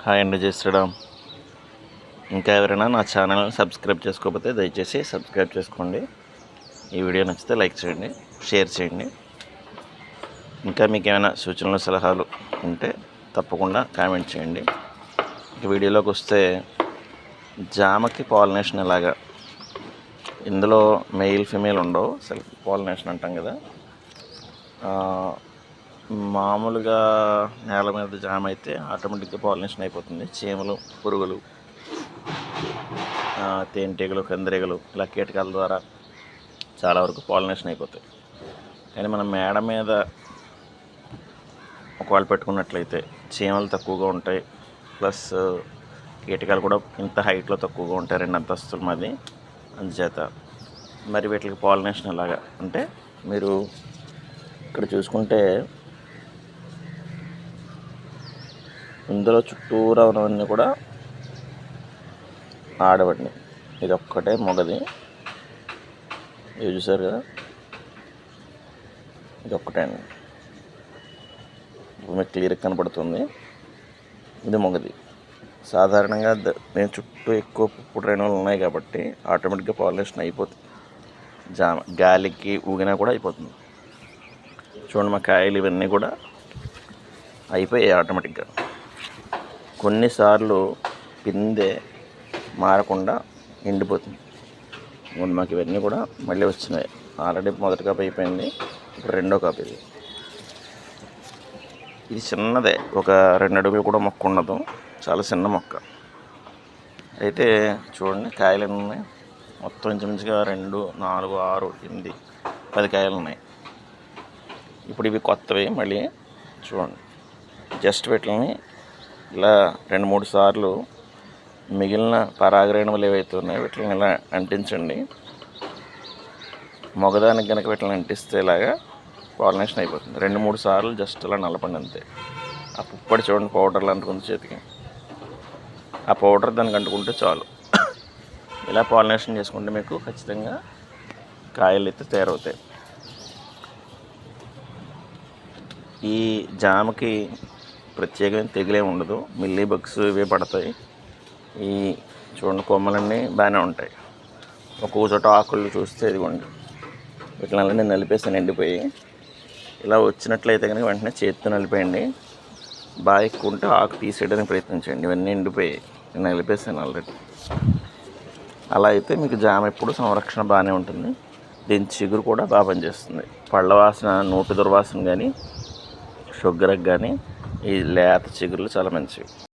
Hi అండి, జై శ్రీరామ్. ఇంకా ఎవరైనా నా ఛానల్ సబ్స్క్రైబ్ చేసుకోకపోతే దయచేసి సబ్స్క్రైబ్ చేసుకోండి. ఈ వీడియో నచ్చితే లైక్ చేయండి, షేర్ చేయండి. ఇంకా మీకు ఏమైనా సూచనలు సలహాలు ఉంటే తప్పకుండా కామెంట్ చేయండి. ఇక వీడియోలోకి వస్తే, జామకి పాలినేషన్ ఎలాగా, ఇందులో మెయిల్ ఫిమేల్ ఉండవు, సెల్ఫ్ పాలినేషన్ అంటాం కదా. మామూలుగా నేల మీద జామ అయితే ఆటోమేటిక్గా పాలినేషన్ అయిపోతుంది. చీమలు, పురుగులు, తేనెటీగలు, కందిరీగలు ఇలా కీటకాల ద్వారా చాలా వరకు పాలినేషన్ అయిపోతాయి. కానీ మనం మేడ మీద ఒకవేళ పెట్టుకున్నట్లయితే చీమలు తక్కువగా ఉంటాయి, ప్లస్ కీటకాలు కూడా ఇంత హైట్లో తక్కువగా ఉంటాయి, 2 అంతస్తుల మాది. అందుచేత మరి వీటికి పాలినేషన్ ఎలాగా అంటే, మీరు ఇక్కడ చూసుకుంటే ఇందులో చుట్టూరా ఉన్నవన్నీ కూడా ఆడవండి. ఇది ఒక్కటే మొగది, ఇది చూసారు కదా, ఇది ఒక్కటే అండి. మీకు క్లియర్గా కనపడుతుంది, ఇది మొగది. సాధారణంగా నేను చుట్టూ ఎక్కువ పుప్పుడు రేణువులు ఉన్నాయి కాబట్టి ఆటోమేటిక్గా పాలినేషన్ అయిపోతుంది. జామ గాలికి ఊగినా కూడా అయిపోతుంది. చూడండి, మా కాయలు ఇవన్నీ కూడా అయిపోయాయి ఆటోమేటిక్గా. కొన్నిసార్లు పిందె మారకుండా ఎండిపోతుంది. మాకు ఇవన్నీ కూడా మళ్ళీ వచ్చినాయి. ఆల్రెడీ మొదటి కాపు అయిపోయింది, ఇప్పుడు రెండో కాపు. ఇది చిన్నదే, ఒక 2 అడుగులు కూడా మొక్క ఉండదు, చాలా చిన్న మొక్క. అయితే చూడండి, కాయలు ఎన్ని ఉన్నాయి, మొత్తం ఇంచుమించుగా 2, 4, 6, 8, 10 కాయలు ఉన్నాయి. ఇప్పుడు ఇవి కొత్తవి. మళ్ళీ చూడండి, జస్ట్ వీటిని ఇలా 2-3 సార్లు మిగిలిన పరాగరేణువులు ఏవైతే ఉన్నాయో వీటిని ఇలా అంటించండి. మగదానికి కనుక వీటిని అంటిస్తే ఇలాగా పాలినేషన్ అయిపోతుంది. 2-3 సార్లు జస్ట్ ఇలా నలపండి అంతే. ఆ పుప్పడి చూడండి, పౌడర్లు అంటుకుంది చేతికి, ఆ పౌడర్ దానికి అంటుకుంటే చాలు. ఇలా పాలినేషన్ చేసుకుంటే మీకు ఖచ్చితంగా కాయలు అయితే తయారవుతాయి. ఈ జామకి ప్రత్యేకమైన తెగులే ఉండదు, మిల్లీ బగ్స్ ఇవే పడతాయి. ఈ చూడండి, కొమ్మలన్నీ బాగానే ఉంటాయి. ఒక్కో చోట ఆకులు చూస్తే ఇదిగోండి, వీటిని నలిపేస్తాను ఎండిపోయి. ఇలా వచ్చినట్లయితే కనుక వెంటనే చేతితో నలిపేయండి. బాగా ఎక్కువ ఉంటే ఆకు తీసేయడానికి ప్రయత్నించండి. ఇవన్నీ ఎండిపోయాయి, నేను నలిపేస్తాను ఆల్రెడీ. అలా అయితే మీకు జామ ఎప్పుడు సంరక్షణ బాగానే ఉంటుంది. దీని చిగురు కూడా బాగా పనిచేస్తుంది. పళ్ళ వాసన, నోటి దుర్వాసన కానీ, షుగర్కి కానీ ఈ లేత చిగురులు చాలా మంచివి.